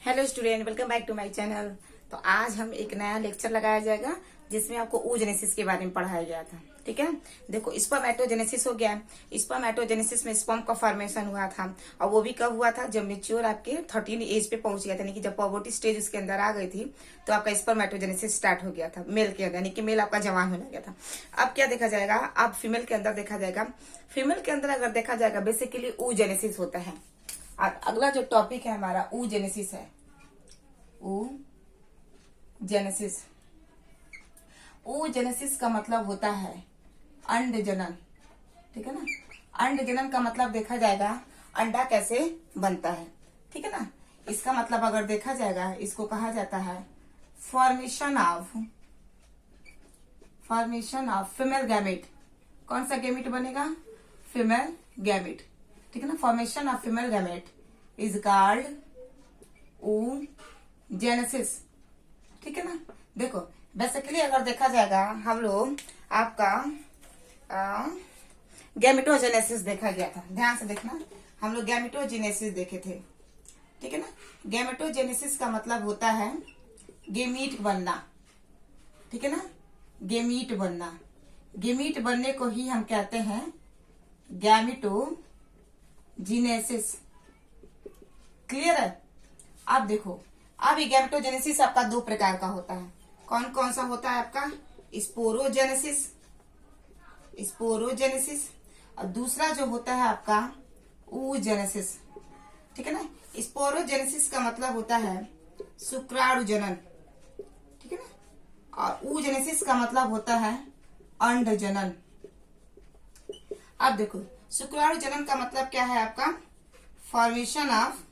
Hello student, welcome back to my channel. तो आज हम एक नया लेक्चर लगाया जाएगा जिसमें आपको oogenesis के बारे में पढ़ाया गया था। ठीक है, देखो स्पर्मेटोजेनेसिस हो गया। स्पर्मेटोजेनेसिस में स्पर्म का फॉर्मेशन हुआ था और वो भी कब हुआ था? जब मेच्योर आपके 13 एज पे पहुंच गया था, यानी कि जब पॉवर्टी स्टेज उसके अंदर आ गई थी तो आपका स्पर्मेटोजेनेसिस स्टार्ट हो गया था मेल के अंदर, यानी कि मेल आपका जवान होने लगा था। अब क्या देखा जाएगा? अब फीमेल के अंदर देखा जाएगा। फीमेल के अंदर अगर देखा जाएगा बेसिकली oogenesis होता है। अगला जो टॉपिक है हमारा oogenesis है। oogenesis oogenesis का मतलब होता है अंड जनन। ठीक है ना, अंड जनन का मतलब देखा जाएगा अंडा कैसे बनता है। ठीक है ना, इसका मतलब अगर देखा जाएगा इसको कहा जाता है फॉर्मेशन ऑफ फीमेल गैमेट। कौन सा गैमेट बनेगा? Female gamete. ठीक है ना, formation of female gamete is called oogenesis। ठीक है ना, देखो बेसिकली अगर देखा जाएगा हम लोग आपका गैमेटोजेनेसिस देखा गया था। ध्यान से देखना, हम लोग गैमेटोजेनेसिस देखे थे। ठीक है ना, गैमेटोजेनेसिस का मतलब होता है गेमीट बनना। ठीक है ना, गेमीट बनना। गेमीट बनने को ही हम कहते हैं गैमेटोजेनेसिस। क्लियर है? अब देखो, अब ये गैमेटोजेनेसिस आपका दो प्रकार का होता है। कौन कौन सा होता है आपका? स्पोरोजेनेसिस और दूसरा जो होता है आपका oogenesis। ठीक है ना, स्पोरोजेनेसिस का मतलब होता है शुक्राणु जनन। ठीक है ना, और oogenesis का मतलब होता है अंड जनन। अब देखो, शुक्राणु जनन का मतलब क्या है आपका? Formation of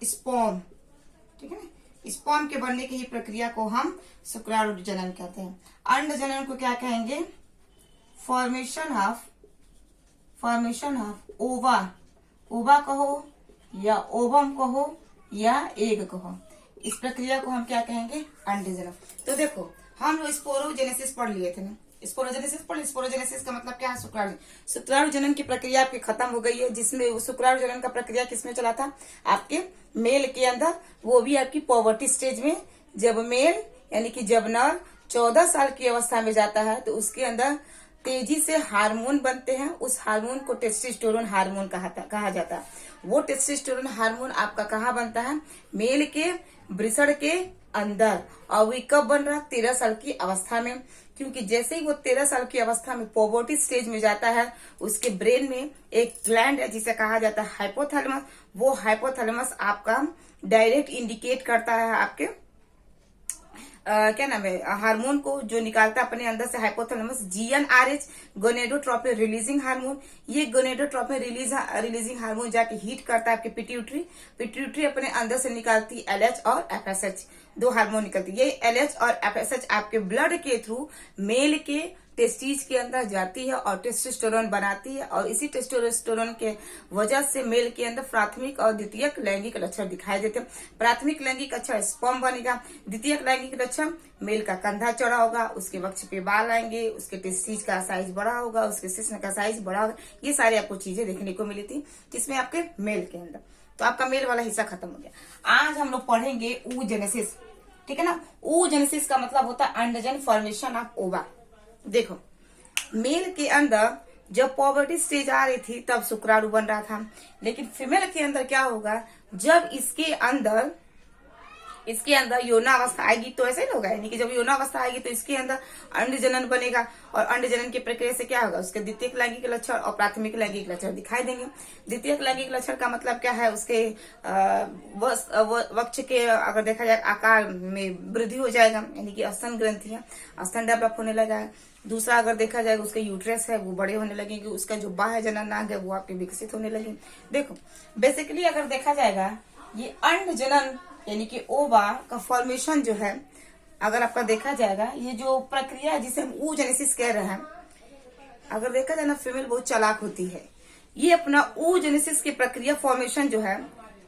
sperm. ठीक है ना, स्पर्म के बनने की ही प्रक्रिया को हम शुक्राणु जनन कहते हैं। अंड जनन को क्या कहेंगे? फॉर्मेशन ऑफ ओवा। ओवा कहो या ओवम कहो या एग कहो, इस प्रक्रिया को हम क्या कहेंगे? अंड जनन। तो देखो, हम लोग स्पोरोजेनेसिस पढ़ लिए थे ना। स्पोरोजेनेसिस का मतलब क्या है? शुक्राणु जनन की प्रक्रिया आपकी खत्म हो गई है, जिसमें शुक्राणु जनन का प्रक्रिया किसमें चला था? आपके मेल के अंदर, वो भी आपकी पॉवर्टी स्टेज में। जब मेल यानी कि जब नर 14 साल की अवस्था में जाता है तो उसके अंदर तेजी से हार्मोन बनते हैं। उस हार्मोन को टेस्टोस्टेरोन हार्मोन कहा जाता है। वो टेस्टोस्टेरोन हार्मोन आपका कहाँ बनता है? मेल के वृषण के अंदर। और वो कब बन रहा? 13 साल की अवस्था में। क्योंकि जैसे ही वो 13 साल की अवस्था में पॉवर्टी स्टेज में जाता है, उसके ब्रेन में एक ग्लैंड है जिसे कहा जाता है हाइपोथैलेमस। वो हाइपोथैलेमस आपका डायरेक्ट इंडिकेट करता है आपके क्या नाम है, हार्मोन को जो निकालता है अपने अंदर से hypothalamus, GnRH gonadotropin releasing hormone. ये गोनेडोट्रोपिन रिलीजिंग हार्मोन जाके हीट करता है आपके पिट्यूटरी अपने अंदर से निकालती LH और FSH, दो हार्मोन निकलती है। ये LH और FSH आपके ब्लड के थ्रू मेल के टेस्टिस के अंदर जाती है और टेस्टोस्टेरोन बनाती है। और इसी टेस्टोस्टेरोन के वजह से मेल के अंदर प्राथमिक और द्वितीयक लैंगिक लक्षण दिखाई देते हैं। प्राथमिक लैंगिक लक्षण स्पर्म बनेगा। द्वितीयक लैंगिक लक्षण मेल का कंधा चौड़ा होगा, उसके वक्ष पे बाल आएंगे, उसके टेस्टिस का साइज बड़ा होगा, उसके शिश्न का साइज बड़ा होगा। ये सारी आपको चीजें देखने को मिली थी जिसमें आपके मेल के अंदर। तो आपका मेल वाला हिस्सा खत्म हो गया। आज हम लोग पढ़ेंगे oogenesis। ठीक है ना, oogenesis का मतलब होता है अंडजन, फॉर्मेशन ऑफ ओवा। देखो, मेल के अंदर जब पॉवर्टी स्टेज आ रही थी तब शुक्राणु बन रहा था, लेकिन फीमेल के अंदर क्या होगा? जब इसके अंदर यौनावस्था आएगी तो ऐसे ही होगा, यानी कि जब यौनावस्था आएगी तो इसके अंदर अंड जनन बनेगा। और अंड जनन की प्रक्रिया से क्या होगा? उसके द्वितीयक लैंगिक लक्षण और प्राथमिक लैंगिक लक्षण दिखाई देंगे। द्वितीयक लैंगिक लक्षण का मतलब क्या है? उसके वक्ष के अगर देखा जाए आकार में वृद्धि हो जाएगा, यानी कि स्तन ग्रंथियां, स्तन डेवलप होने लगा। दूसरा अगर देखा जाएगा उसके यूट्रस है वो बड़े होने लगेंगे, उसका जो बाह्य जनन नाग है वो आपके विकसित होने लगेंगे। देखो बेसिकली अगर देखा जाएगा ये अंड जनन यानी कि ओवा का फॉर्मेशन जो है, अगर आपका देखा जाएगा ये जो प्रक्रिया है जिसे हम oogenesis कह रहे हैं, अगर देखा जाए ना फीमेल बहुत चालाक होती है। ये अपना oogenesis की प्रक्रिया फॉर्मेशन जो है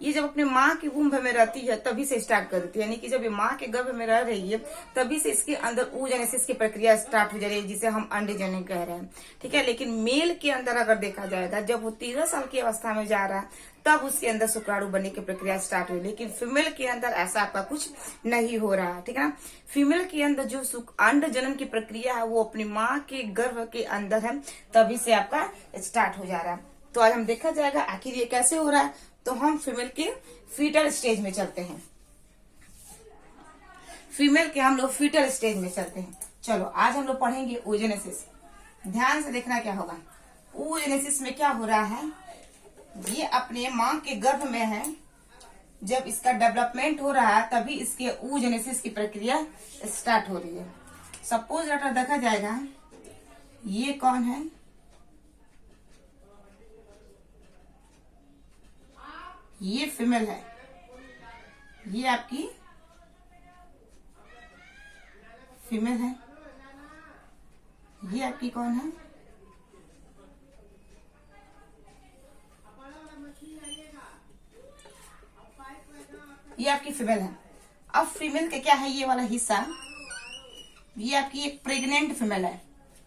ये जब अपने माँ के वुम्ब में रहती है तभी से स्टार्ट कर देती है, यानी कि जब ये माँ के गर्भ में रह रही है तभी से इसके अंदर oogenesis की प्रक्रिया स्टार्ट हो जा रही है, जिसे हम अंडजनन कह रहे हैं। ठीक है, लेकिन मेल के अंदर अगर देखा जाएगा जब वो 13 साल की अवस्था में जा रहा है तब उसके अंदर शुक्राणु बनने की प्रक्रिया स्टार्ट हुई, लेकिन फीमेल के अंदर ऐसा आपका कुछ नहीं हो रहा है। ठीक है ना, फीमेल के अंदर जो अंड जनन की प्रक्रिया है वो अपनी माँ के गर्भ के अंदर है, तभी से आपका स्टार्ट हो जा रहा है। तो आज हम देखा जाएगा आखिर ये कैसे हो रहा है। तो हम फीमेल के फीटल स्टेज में चलते हैं, फीमेल के हम लोग फीटल स्टेज में चलते हैं। चलो आज हम लोग पढ़ेंगे oogenesis। ध्यान से देखना क्या होगा। oogenesis में क्या हो रहा है, ये अपने माँ के गर्भ में है, जब इसका डेवलपमेंट हो रहा है तभी इसके oogenesis की प्रक्रिया स्टार्ट हो रही है। सपोज डाटा देखा जाएगा, ये कौन है, ये फीमेल है, ये आपकी फीमेल है, ये आपकी कौन है, ये आपकी फीमेल है। अब फीमेल का क्या है, ये वाला हिस्सा ये आपकी एक प्रेग्नेंट फीमेल है।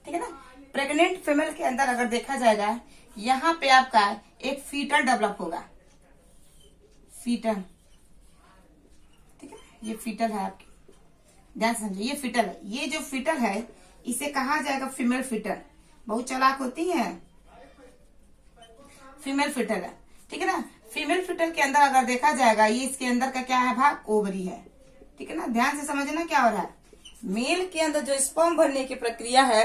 ठीक है ना, प्रेग्नेंट फीमेल के अंदर अगर देखा जाएगा यहाँ पे आपका एक फीटल डेवलप होगा, फीटल। ठीक है, ये फीटल है आपकी, ध्यान समझिए, ये फीटल है। ये जो फीटल है इसे कहा जाएगा फीमेल फीटल। बहुत चालाक होती है, फीमेल फीटल है। ठीक है ना, फीमेल फीटल के अंदर अगर देखा जाएगा ये इसके अंदर का क्या है भाग, ओवरी है। ठीक है ना, ध्यान से समझना क्या हो रहा है। मेल के अंदर जो स्पर्म भरने की प्रक्रिया है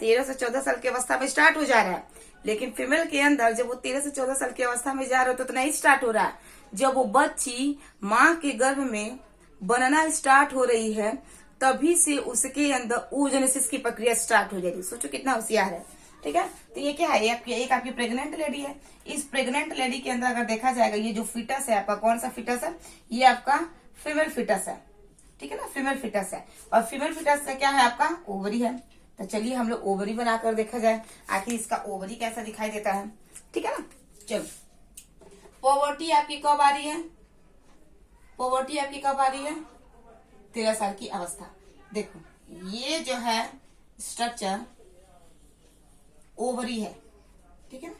13 से 14 साल की अवस्था में स्टार्ट हो जा रहा है, लेकिन फीमेल के अंदर जब वो 13 से 14 साल की अवस्था में जा रहे हो तो नहीं स्टार्ट हो रहा है। जब वो बच्ची माँ के गर्भ में बनना स्टार्ट हो रही है तभी से उसके अंदर oogenesis की प्रक्रिया स्टार्ट हो जाएगी। सोचो कितना होशियार है। ठीक है, तो ये क्या है, एक आपकी प्रेग्नेंट लेडी है। इस प्रेग्नेंट लेडी के अंदर अगर देखा जाएगा ये जो फीटस है आपका, कौन सा फीटस है, ये आपका फीमेल फीटस है। ठीक है ना, फीमेल फीटस है। और फीमेल फीटस का क्या है, आपका ओवरी है। तो चलिए हम लोग ओवरी बनाकर देखा जाए आखिर इसका ओवरी कैसा दिखाई देता है। ठीक है ना, चलो पॉवर्टी आपकी कब आ रही है, पॉवर्टी आपकी कब आ रही है, 13 साल की अवस्था। देखो ये जो है स्ट्रक्चर ओवरी है। ठीक है ना,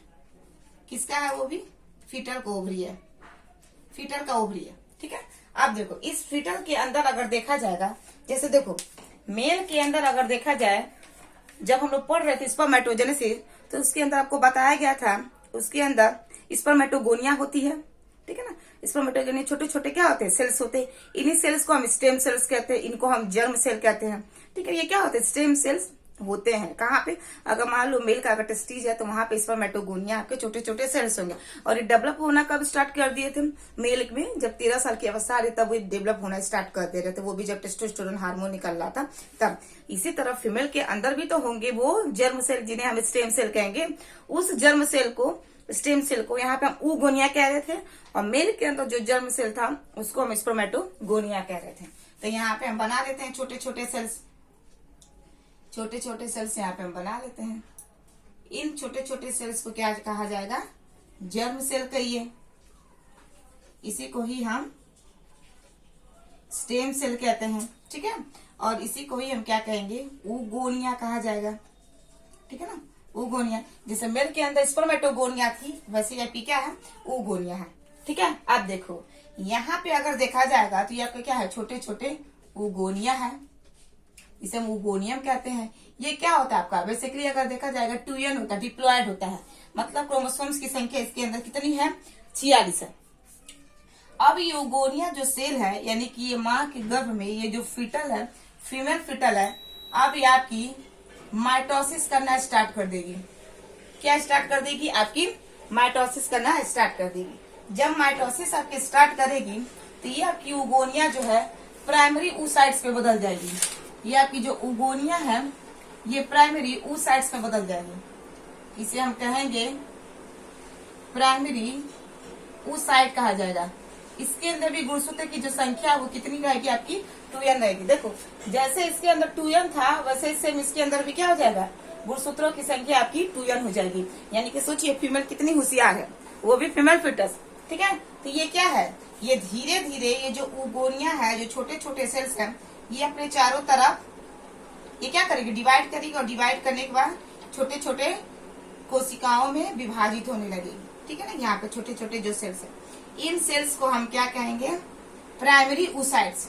किसका है, वो भी फीटल का ओवरी है, फीटल का ओवरी है। ठीक है, अब देखो इस फीटल के अंदर अगर देखा जाएगा, जैसे देखो मेल के अंदर अगर देखा जाए, जब हम लोग पढ़ रहे थे स्पर्मेटोजेनेसिस तो उसके अंदर आपको बताया गया था उसके अंदर स्पर्मेटोगोनिया होती है। ठीक है ना, स्पर्मेटोगोनिया छोटे छोटे क्या होते हैं, सेल्स होते हैं। इन्हीं सेल्स को हम स्टेम सेल्स कहते हैं, इनको हम जर्म सेल कहते हैं। ठीक है, ये क्या होते हैं, स्टेम सेल्स होते हैं। कहाँ पे, अगर मान लो मेल का अगर टेस्टिस है तो वहां पे स्पर्मेटोगोनिया आपके छोटे छोटे सेल्स होंगे। और ये डेवलप होना कब स्टार्ट कर दिए थे मेल में, जब 13 साल की अवस्था आ रही तब वो डेवलप होना स्टार्ट कर दे रहे थे, वो भी जब टेस्टोस्टेरोन हार्मोन निकल रहा था तब। इसी तरह फीमेल के अंदर भी तो होंगे वो जर्म सेल, जिन्हें हम स्टेम सेल कहेंगे। उस जर्म सेल को, स्टेम सेल को यहाँ पे हम oogonia कह रहे थे, और मेल के अंदर जो जर्म सेल था उसको हम स्पर्मेटोगोनिया कह रहे थे। तो यहाँ पे हम बना लेते हैं छोटे छोटे सेल्स, छोटे छोटे सेल्स यहाँ पे हम बना लेते हैं। इन छोटे छोटे सेल्स को क्या कहा जाएगा, जर्म सेल कहिए। इसी को ही हम स्टेम सेल कहते हैं। ठीक है, और इसी को ही हम क्या कहेंगे, oogonia कहा जाएगा। ठीक है ना, oogonia। जैसे मेल के अंदर स्पर्मेटोगोनिया थी वैसे यहाँ पे क्या है, oogonia है। ठीक है, अब देखो यहाँ पे अगर देखा जाएगा तो ये आपका क्या है, छोटे छोटे oogonia है, इसे हम oogonia कहते हैं। ये क्या होता है आपका, बेसिकली अगर देखा जाएगा ट्यूयन होता है, डिप्लॉयड होता है, मतलब क्रोमोसोम्स की संख्या इसके अंदर कितनी है, 46 है। अब ये oogonia जो सेल है, यानी कि ये माँ के गर्भ में ये जो फीटल है, फीमेल फीटल है, अब ये आपकी माइटोसिस करना स्टार्ट कर देगी। क्या स्टार्ट कर देगी, आपकी माइटोसिस करना स्टार्ट कर देगी। जब माइटोसिस आपकी स्टार्ट करेगी तो ये आपकी oogonia जो है प्राइमरी oocytes पे बदल जाएगी। ये आपकी जो oogonia है ये प्राइमरी oocytes पे बदल जाएगी। इसे हम कहेंगे प्राइमरी oocyte कहा जाएगा। इसके अंदर भी गुणसूत्र की जो संख्या वो कितनी रहेगी, आपकी 2n रहेगी। देखो जैसे इसके अंदर 2n था वैसे सेम इसके अंदर भी क्या हो जाएगा, गुणसूत्रों की संख्या आपकी 2n हो जाएगी। यानी कि सोचिए फीमेल कितनी होशियार है, वो भी फीमेल फिटस। ठीक है। तो ये क्या है, ये धीरे धीरे ये जो ऊगोनिया है, जो छोटे छोटे सेल्स हैं, ये अपने चारों तरफ ये क्या करेगी, डिवाइड करेगी, और डिवाइड करने के बाद छोटे छोटे कोशिकाओं में विभाजित होने लगेगी। ठीक है ना। यहाँ पे छोटे छोटे जो सेल्स है, इन सेल्स को हम क्या कहेंगे, प्राइमरी oocytes।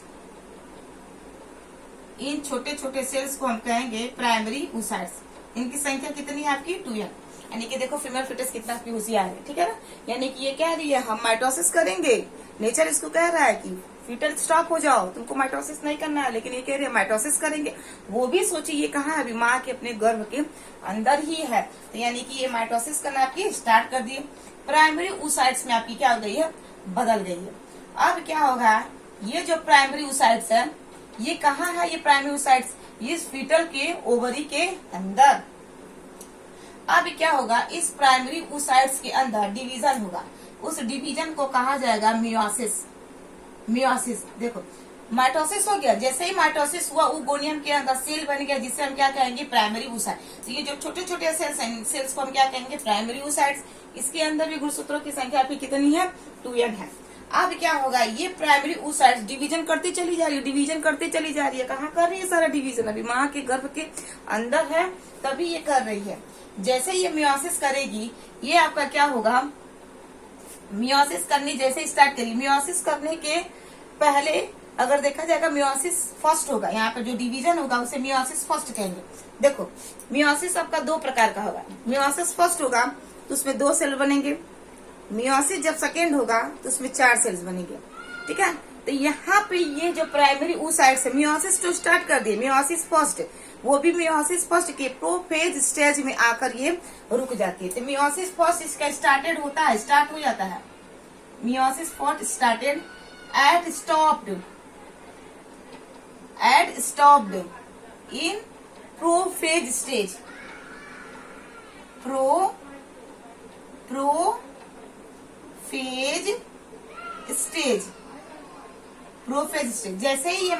इन छोटे छोटे सेल्स को हम कहेंगे प्राइमरी oocytes। इनकी संख्या कितनी है आपकी, 2n। यानी कि देखो फीमेल फिटस कितना होशियार है, ठीक है ना। यानी कि ये कह रही है हम माइटोसिस करेंगे, नेचर इसको कह रहा है कि फीटल स्टॉप हो जाओ, तुमको माइटोसिस नहीं करना है, लेकिन ये कह रही है माइटोसिस करेंगे। वो भी सोचिए ये कहाँ है, अभी माँ के अपने गर्भ के अंदर ही है। तो यानी कि ये माइटोसिस करना आपकी स्टार्ट कर दिए, प्राइमरी oocytes में आपकी क्या हो गई है, बदल गई है। अब क्या होगा, ये जो प्राइमरी oocytes है, ये कहाँ है, ये प्राइमरी oocytes, ये फीटल के ओवरी के अंदर। अब क्या होगा, इस प्राइमरी oocytes के अंदर डिवीजन होगा, उस डिवीजन को कहा जाएगा मियोसिस। मियोसिस देखो, माइटोसिस हो गया, जैसे ही माइटोसिस हुआ oogonia के अंदर सेल बन गया, जिससे हम क्या कहेंगे, प्राइमरी oocyte। तो ये जो छोटे छोटे सेल्स हैं, सेल्स को हम क्या कहेंगे, प्राइमरी oocytes। इसके अंदर भी गुणसूत्रों की संख्या आपकी कितनी है, 2n है। अब क्या होगा, ये प्राइमरी oocytes डिवीजन करती चली जा रही है, डिवीजन करती चली जा रही है। कहाँ कर रही है सारा डिवीजन, अभी माँ के गर्भ के अंदर है तभी ये कर रही है। जैसे ये मियोसिस करेगी, ये आपका क्या होगा, मियोसिस करनी जैसे स्टार्ट करेगी, मियोसिस करने के पहले अगर देखा जाएगा मियोसिस फर्स्ट होगा, यहाँ पे जो डिवीजन होगा उसे मियोसिस फर्स्ट कहेंगे। देखो मियोसिस आपका दो प्रकार का होगा, मियोसिस फर्स्ट होगा तो उसमें 2 सेल बनेंगे, मियोसिस जब सेकेंड होगा तो उसमें 4 सेल्स बनेंगे। ठीक है। तो यहाँ पे ये जो प्राइमरी oocytes है, मियोसिस तो स्टार्ट कर दिए, मियोसिस फर्स्ट, वो भी मियोसिस फर्स्ट के प्रोफेज स्टेज में आकर ये रुक जाती है। तो मियोसिस फर्स्ट इसका स्टार्टेड होता है, स्टार्ट हो जाता है, meiosis first started at stopped in prophase stage. Prophase stage जैसे ही ये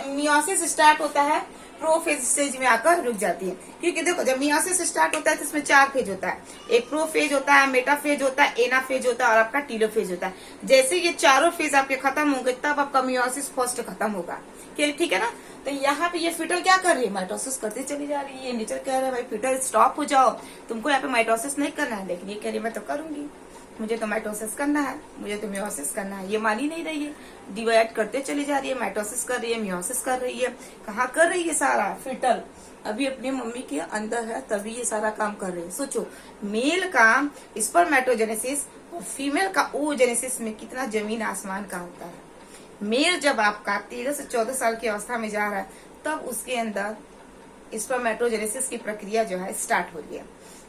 मियोसिस स्टार्ट होता है, प्रोफेज स्टेज में आकर रुक जाती है। क्योंकि देखो जब मियोसिस स्टार्ट होता है तो इसमें 4 फेज होता है, एक प्रोफेज होता है, मेटाफेज होता है, एनाफेज होता है और आपका टीलोफेज होता है। जैसे ये चारों फेज आपके खत्म होंगे तब आपका मियोसिस फर्स्ट खत्म होगा। ठीक है ना। तो यहाँ पे ये फीटल क्या कर रही है, माइटोसिस करती चली जा रही है। नेचर कह रहा है भाई फीटल स्टॉप हो जाओ, तुमको यहाँ पे माइटोसिस नहीं करना है, लेकिन ये कह रही है मैं तो करूंगी, मुझे तो माइटोसिस करना है, मुझे तो मियोसिस करना है। ये मान ही नहीं रही है, डिवाइड करते चली जा रही है, माइटोसिस कर रही है, मियोसिस कर रही है। कहाँ कर रही है सारा, फीटल अभी अपनी मम्मी के अंदर है तभी ये सारा काम कर रही है। सोचो मेल का स्पर्मेटोजेनेसिस और फीमेल का oogenesis में कितना जमीन आसमान का होता है। मेल जब आपका 13 से 14 साल की अवस्था में जा रहा है तब उसके अंदर स्पर्मेटोजेनेसिस की प्रक्रिया जो है स्टार्ट हो रही है।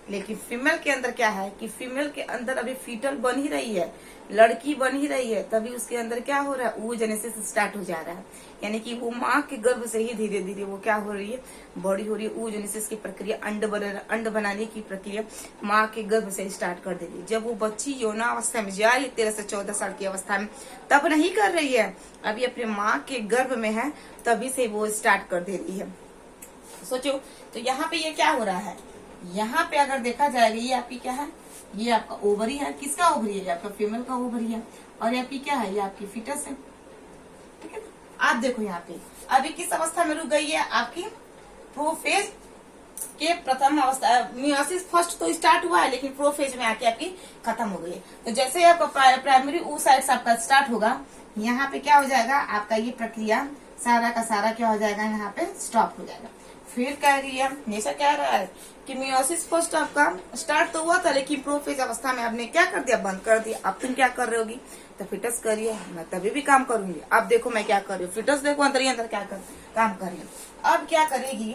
लेकिन फीमेल के अंदर क्या है कि फीमेल के अंदर अभी फीटल बन ही रही है, लड़की बन ही रही है, तभी उसके अंदर क्या हो रहा है, oogenesis स्टार्ट हो जा रहा है। यानी कि वो माँ के गर्भ से ही धीरे धीरे वो क्या हो रही है, बड़ी हो रही है। oogenesis की प्रक्रिया, अंड बनाने की प्रक्रिया माँ के गर्भ से स्टार्ट कर देगी। जब वो बच्ची यौनावस्था में जा रही है 13 से 14 साल की अवस्था में, तब नहीं कर रही है, अभी अपने माँ के गर्भ में है तभी से वो स्टार्ट कर दे रही है। सोचो तो यहाँ पे ये क्या हो रहा है, यहाँ पे अगर देखा जाएगा ये आपकी क्या है, ये आपका ओवरी है। किसका ओवरी है, ये आपका फीमेल का ओवरी है। और ये आपकी क्या है, ये आपकी फीटस है। ठीक है। आप देखो यहाँ पे अभी किस अवस्था में रुक गई है, आपकी प्रोफेज के प्रथम अवस्था। मियोसिस फर्स्ट तो स्टार्ट हुआ है लेकिन प्रोफेज में आके आपकी खत्म हो गई है। तो जैसे आपका प्राइमरी oocytes आपका स्टार्ट होगा, यहाँ पे क्या हो जाएगा, आपका ये प्रक्रिया सारा का सारा क्या हो जाएगा, यहाँ पे स्टॉप हो जाएगा। फिर कह रही है, नेचर कह रहा है कि मियोसिस फर्स्ट आपका स्टार्ट तो हुआ था लेकिन प्रोफेज अवस्था में आपने क्या कर दिया, बंद कर दिया। अब तुम क्या कर रहे होगी, तो फिटस करिए, मैं तभी भी काम करूंगी। अब देखो मैं क्या कर रही हूँ, फिटस देखो अंदर ही अंदर क्या काम कर रही हूँ। अब क्या करेगी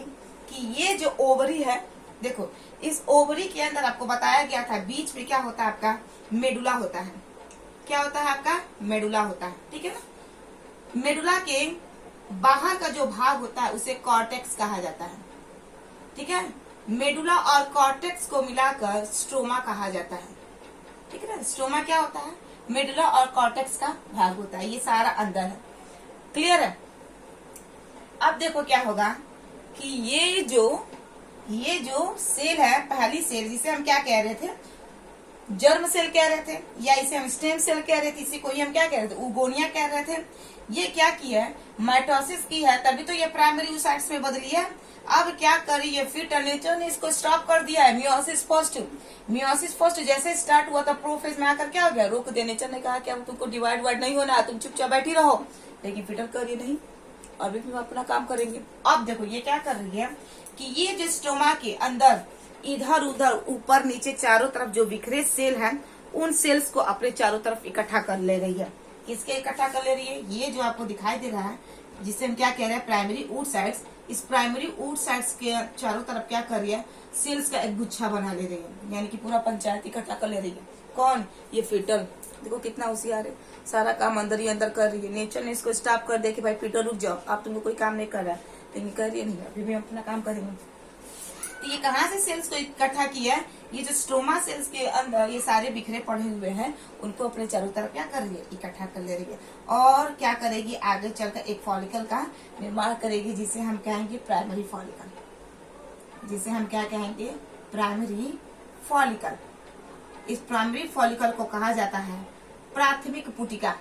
कि ये जो ओवरी है, देखो इस ओवरी के अंदर आपको बताया गया था बीच में क्या होता है, आपका मेडुला होता है। क्या होता है, आपका मेडुला होता है। ठीक है ना। मेडुला के बाहर का जो भाग होता है उसे कॉर्टेक्स कहा जाता है। ठीक है। मेडुला और कॉर्टेक्स को मिलाकर स्ट्रोमा कहा जाता है। ठीक है ना। स्ट्रोमा क्या होता है, मेडुला और कॉर्टेक्स का भाग होता है, ये सारा अंदर है। क्लियर है। अब देखो क्या होगा कि ये जो सेल है, पहली सेल जिसे हम क्या कह रहे थे, जर्म सेल कह रहे थे, या इसे हम स्टेम सेल कह रहे थे, इसी को ही हम क्या कह रहे थे, उगोनिया कह रहे थे। ये क्या किया है, माइटोसिस की है, तभी तो ये प्राइमरी oocytes में बदली है। अब क्या करी है, फिर नेचर ने इसको स्टॉप कर दिया है, मियोसिस फर्स्ट। मियोसिस फर्स्ट जैसे स्टार्ट हुआ था, प्रोफेज में आकर क्या हो गया, रोक दिया। नेचर ने कहा कि अब तुमको डिवाइड वाइड नहीं होना, तुम चुपचाप बैठी रहो, लेकिन फिटर करिए नहीं, अभी भी हम अपना काम करेंगे। अब देखो ये क्या कर रही है कि ये जो स्टोमा के अंदर इधर उधर ऊपर नीचे चारों तरफ जो बिखरे सेल हैं, उन सेल्स को अपने चारों तरफ इकट्ठा कर ले रही है। किसके इकट्ठा कर ले रही है, ये जो आपको दिखाई दे रहा है, जिसे हम क्या कह रहे हैं, प्राइमरी oocytes। इस प्राइमरी oocytes के चारों तरफ क्या कर रही है, सेल्स का एक गुच्छा बना ले रही है, यानी कि पूरा पंचायत इकट्ठा कर ले रही है। कौन, ये फिटल। देखो कितना होशियार है, सारा काम अंदर ही अंदर कर रही है। नेचर ने इसको स्टॉप कर दिया कि भाई फिटल रुक जाओ, आप तुमको कोई काम नहीं कर रहा है, लेकिन कर रही नहीं, अभी भी हम अपना काम करेंगे। तो ये कहाँ से सेल्स को इकट्ठा किया है, ये जो स्ट्रोमा सेल्स के अंदर ये सारे बिखरे पड़े हुए हैं, उनको अपने चारों तरफ क्या कर रही है, इकट्ठा कर ले रही है। और क्या करेगी, आगे चलकर एक फॉलिकल का निर्माण करेगी, जिसे हम कहेंगे प्राइमरी फॉलिकल, जिसे हम क्या कहेंगे, प्राइमरी फॉलिकल। इस प्राइमरी फॉलिकल को कहा जाता है प्राथमिक पुटिका।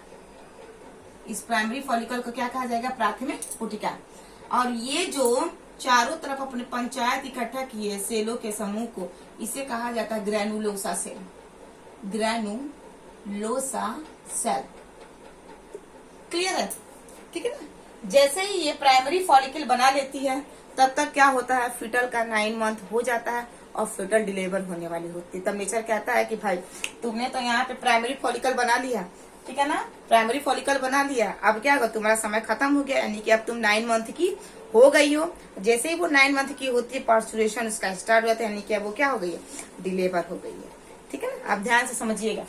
इस प्राइमरी फॉलिकल को क्या कहा जाएगा, प्राथमिक पुटिका। और ये जो चारों तरफ अपने पंचायत इकट्ठा किए सेलों के समूह को, इसे कहा जाता है granulosa cell. Granulosa cell, clear है, ठीक है ना। जैसे ही ये प्राइमरी फॉलिकल बना लेती है, तब तक क्या होता है, फिटल का 9 मंथ हो जाता है और फिटल डिलीवर होने वाली होती है। तब नेचर कहता है कि भाई तुमने तो यहाँ पे प्राइमरी फॉलिकल बना लिया, ठीक है ना, प्राइमरी फॉलिकल बना लिया, अब क्या होगा, तुम्हारा समय खत्म हो गया, यानी कि अब तुम 9 मंथ की हो गई हो। जैसे ही वो 9 मंथ की होती है, पार्चुरेशन उसका स्टार्ट होता है, यानी कि वो क्या हो गई है, डिलीवर हो गई है, ठीक है ना। आप ध्यान से समझिएगा।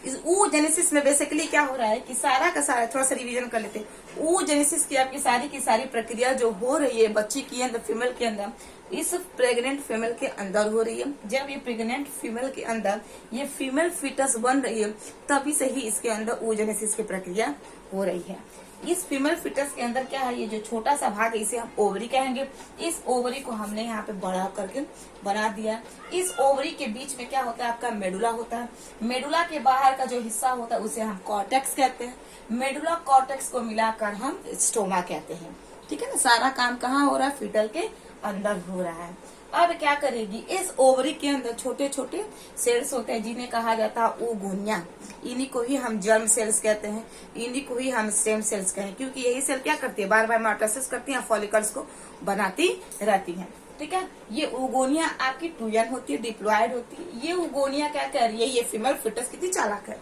इस oogenesis में बेसिकली क्या हो रहा है कि सारा का सारा, थोड़ा सा रिवीजन कर लेते हैं। oogenesis की आपकी सारी की सारी प्रक्रिया जो हो रही है बच्ची के अंदर, फीमेल के अंदर, इस प्रेग्नेंट फीमेल के अंदर हो रही है। जब ये प्रेग्नेंट फीमेल के अंदर ये फीमेल फीटस बन रही है, तभी से ही इसके अंदर oogenesis की प्रक्रिया हो रही है। इस फीमेल फीटस के अंदर क्या है, ये जो छोटा सा भाग है, इसे हम ओवरी कहेंगे। इस ओवरी को हमने यहाँ पे बड़ा करके बना दिया। इस ओवरी के बीच में क्या होता है, आपका मेडुला होता है। मेडुला के बाहर का जो हिस्सा होता है उसे हम कॉर्टेक्स कहते हैं। मेडुला कॉर्टेक्स को मिलाकर हम स्टोमा कहते हैं, ठीक है ना। सारा काम कहाँ हो रहा है, फीटल के अंदर हो रहा है। अब क्या करेगी, इस ओवरी के अंदर छोटे छोटे सेल्स होते हैं, जिन्हें कहा जाता है oogonia। इन्हीं को ही हम जर्म सेल्स कहते हैं, इन्हीं को ही हम स्टेम सेल्स कहते हैं, क्योंकि यही सेल क्या करती है, बार बार माइटोसिस करती है, फॉलिकल्स को बनाती रहती है, ठीक है। ये oogonia आपकी टूयन होती है, डिप्लॉयड होती है। ये oogonia क्या कर रही है, ये फीमेल फिटस कितनी चालाक है,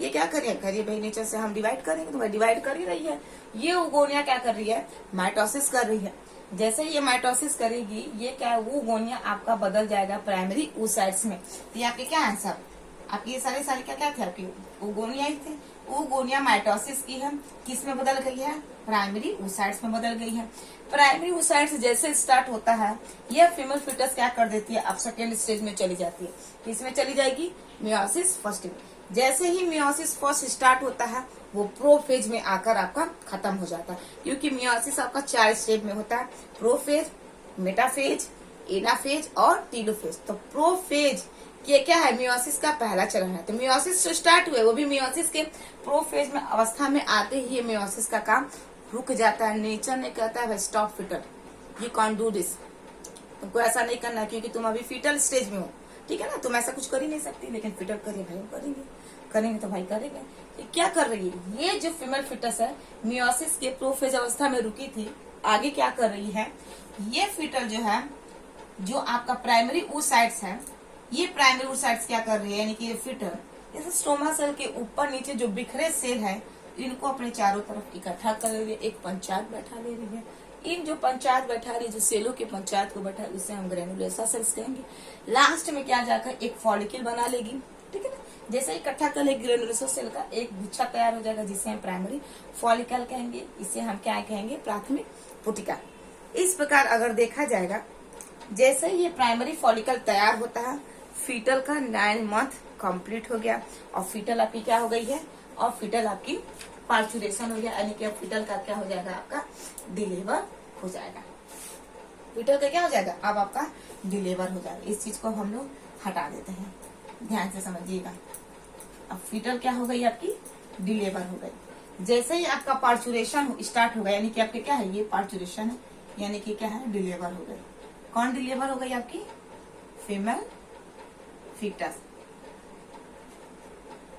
ये क्या करिए भाई, नेचर से हम डिवाइड करेंगे तो भाई डिवाइड कर ही रही है। ये oogonia क्या कर रही है, माइटोसिस कर रही है। जैसे ये माइटोसिस करेगी, ये क्या है, oogonia आपका बदल जाएगा प्राइमरी oocytes में। तो ये आपके क्या आंसर, आपकी ये सारे क्या क्या थे, आपकी oogonia ही थे। oogonia माइटोसिस की है, किस में बदल गई है, प्राइमरी oocytes में बदल गई है। प्राइमरी oocytes जैसे स्टार्ट होता है, यह फीमेल फिटस क्या कर देती है, अब सेकेंड स्टेज में चली जाती है। किसमें चली जाएगी, मियोसिस फर्स्ट में। जैसे ही मियोसिस फर्स्ट स्टार्ट होता है, वो प्रोफेज में आकर आपका खत्म हो जाता है, क्योंकि मियोसिस आपका 4 स्टेज में होता है, प्रोफेज, मेटाफेज, एनाफेज और टीलोफेज। तो प्रोफेज ये क्या है, मियोसिस का पहला चरण है। तो मियोसिस जो स्टार्ट हुए, वो भी मियोसिस के प्रोफेज में अवस्था में आते ही मियोसिस का काम रुक जाता है। नेचर ने कहता है stop fetal, you can't do this, तुमको ऐसा नहीं करना, क्योंकि तुम अभी फिटल स्टेज में हो, ठीक है ना, तुम ऐसा कुछ कर ही नहीं सकती। लेकिन फिटल करिए भाई, करेंगे तो भाई करेंगे। क्या कर रही है, ये जो फीमेल फिटस है, मियोसिस के प्रोफेज अवस्था में रुकी थी, आगे क्या कर रही है, ये फिटल जो है, जो आपका प्राइमरी oocytes है, ये प्राइमरी oocytes क्या कर रही है, यानी कि ये फिटल इस स्टोमा सेल के ऊपर नीचे जो बिखरे सेल है, इनको अपने चारों तरफ इकट्ठा कर रही है, एक पंचायत बैठा ले रही है। इन जो पंचायत बैठा रही है, जो सेलों के पंचायत को बैठा है, उसे हम ग्रैनुलोसा सेल्स कहेंगे। लास्ट में क्या जाकर एक फॉलिकल बना लेगी, ठीक है ना। जैसे इकट्ठा कर लेगी ग्रैनुलोसा सेल का एक गुच्छा तैयार हो जाएगा, जिसे हम प्राइमरी फॉलिकल कहेंगे, इसे हम क्या कहेंगे, प्राथमिक पुटिका। इस प्रकार अगर देखा जाएगा, जैसे ये प्राइमरी फॉलिकल तैयार होता है, फीटल का 9 मंथ कंप्लीट हो गया, और फीटल आपकी क्या हो गई है, और फीटल आपकी पार्चुरेशन हो गया, यानी कि फीटल का क्या हो जाएगा, आपका डिलीवर हो जाएगा। फीटल का क्या हो जाएगा, अब आपका डिलीवर हो जाएगा। इस चीज को हम लोग हटा देते हैं। ध्यान से समझिएगा। अब फीटल क्या हो गई आपकी, डिलेवर हो गई। जैसे ही आपका पार्चुरेशन स्टार्ट होगा, यानी कि आपके क्या है, ये पार्चुरेशन है, यानी कि क्या है, डिलेवर हो गई। कौन डिलेवर हो गई आपकी, फीमेल फीटस।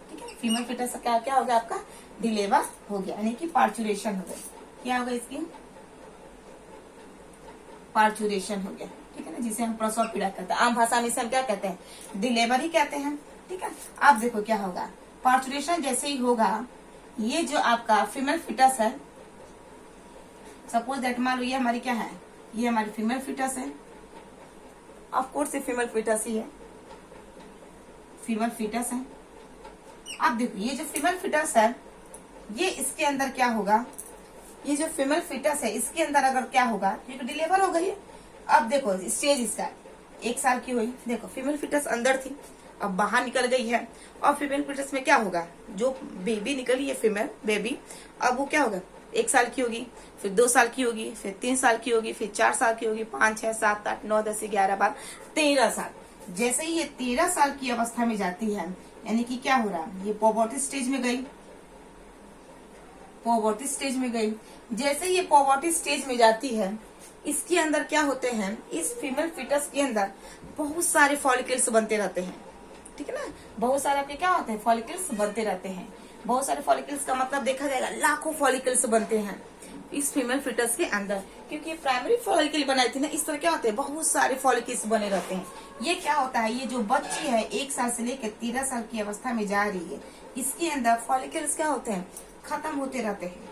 ठीक है, फीमेल फीटस का क्या हो गया आपका, डिलेवर हो गया, यानी कि पार्चुरेशन हो गई। क्या होगा इसकी, पार्चुरेशन हो गया। ठीक है ना, जिसे हम प्रसव पीड़ा कहते हैं, आम भाषा में इसे हम क्या कहते हैं, डिलीवर ही कहते हैं। ठीक है, अब देखो क्या होगा, पार्चुरेशन जैसे ही होगा, ये जो आपका फीमेल फीटस है, सपोज दैट मान लो ये हमारी क्या है, ये हमारी फीमेल फीटस है, ऑफ कोर्स ये फीमेल फीटस ही है, फीमेल फीटस है। अब देखो ये जो फीमेल फीटस है, ये इसके अंदर क्या होगा, ये जो फीमेल फीटस है इसके अंदर अगर क्या होगा, ये तो डिलीवर हो गई है। अब देखो स्टेज इसका 1 साल की हुई, देखो फीमेल फीटस अंदर थी, अब बाहर निकल गई है, और फीमेल फीटस में क्या होगा, जो बेबी निकली है फीमेल बेबी, अब वो क्या होगा, 1 साल की होगी, फिर 2 साल की होगी, फिर 3 साल की होगी, फिर 4 साल की होगी, 5, 6, 7, 8, 9, 10, 11, 12, 13 साल। जैसे ही ये 13 साल की अवस्था में जाती है, यानी कि क्या हो रहा है, ये पॉवर्टी स्टेज में गई, पॉवर्टी स्टेज में गई। जैसे ये पॉवर्टी स्टेज में जाती है, इसके अंदर क्या होते हैं, इस फीमेल फीटस के अंदर बहुत सारे फॉलिकल्स बनते रहते हैं। ठीक है ना, बहुत सारे आपके क्या होते हैं, फॉलिकल्स बनते रहते हैं। बहुत सारे फॉलिकल्स का मतलब देखा जाएगा लाखों फॉलिकल्स बनते हैं इस फीमेल फीटस के अंदर, क्योंकि प्राइमरी फॉलिकल बनाई थी ना, इस तरह क्या होते हैं, बहुत सारे फॉलिकल्स बने रहते हैं। ये क्या होता है, ये जो बच्ची है 1 साल से लेकर 13 साल की अवस्था में जा रही है, इसके अंदर फॉलिकल्स क्या होते हैं, खत्म होते रहते हैं।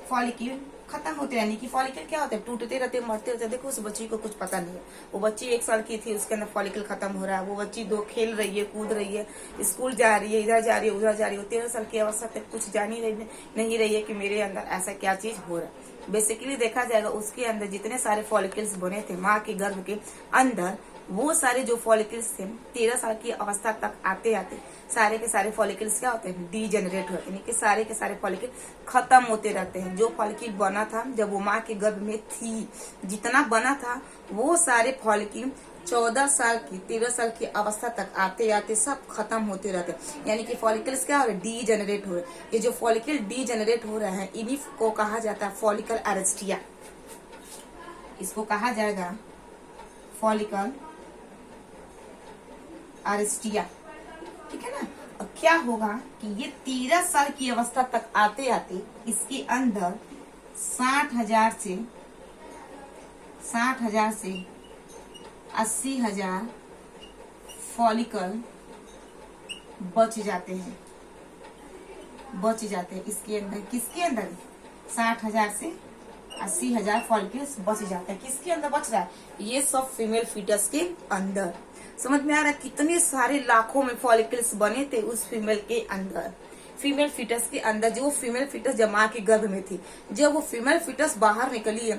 फॉलिकल खत्म होते रहने की, फॉलिकल क्या होते हैं, टूटते रहते, मरते रहते। देखो उस बच्ची को कुछ पता नहीं है, वो बच्ची 1 साल की थी, उसके अंदर फॉलिकल खत्म हो रहा है, वो बच्ची खेल रही है, कूद रही है, स्कूल जा रही है, इधर जा रही है, उधर जा रही है, 13 साल की अवस्था तक कुछ जान ही नहीं रही है कि मेरे अंदर ऐसा क्या चीज हो रहा है। बेसिकली देखा जाएगा उसके अंदर जितने सारे फॉलिकल्स बने थे माँ के गर्भ के अंदर, वो सारे जो फॉलिकल्स थे 13 साल की अवस्था तक आते आते सारे के सारे फॉलिकल्स क्या होते हैं, डीजेनरेट होते हैं, यानी कि सारे के सारे फॉलिकल खत्म होते रहते हैं। जो फॉलिकल बना था जब वो माँ के गर्भ में थी, जितना बना था वो सारे फॉलिकल 14 साल की 13 साल की अवस्था तक आते आते सब खत्म होते रहते हैं, यानी कि फॉलिकल्स क्या हो रहे हैं, डीजेनरेट हो रहे हैं। ये जो फॉलिकल डीजेनरेट हो रहे हैं, इन्हीं को कहा जाता है फॉलिकल अरेस्टिया। इसको कहा जाएगा फॉलिकल अरेस्टिया। ठीक है ना, अब क्या होगा कि ये 13 साल की अवस्था तक आते आते इसके अंदर 60,000 से 80,000 फॉलिकल बच जाते हैं इसके अंदर। किसके अंदर, 60,000 से 80,000 फॉलिकल्स बच जाते हैं। किसके अंदर बच रहा है, ये सब फीमेल फीटस के अंदर। समझ में आ रहा है कितने सारे लाखों में फॉलिकल्स बने थे उस फीमेल के अंदर, फीमेल फीटस के अंदर। जो फीमेल फीटस जब माँ के गर्भ में थी, जब वो फीमेल फीटस बाहर निकली है,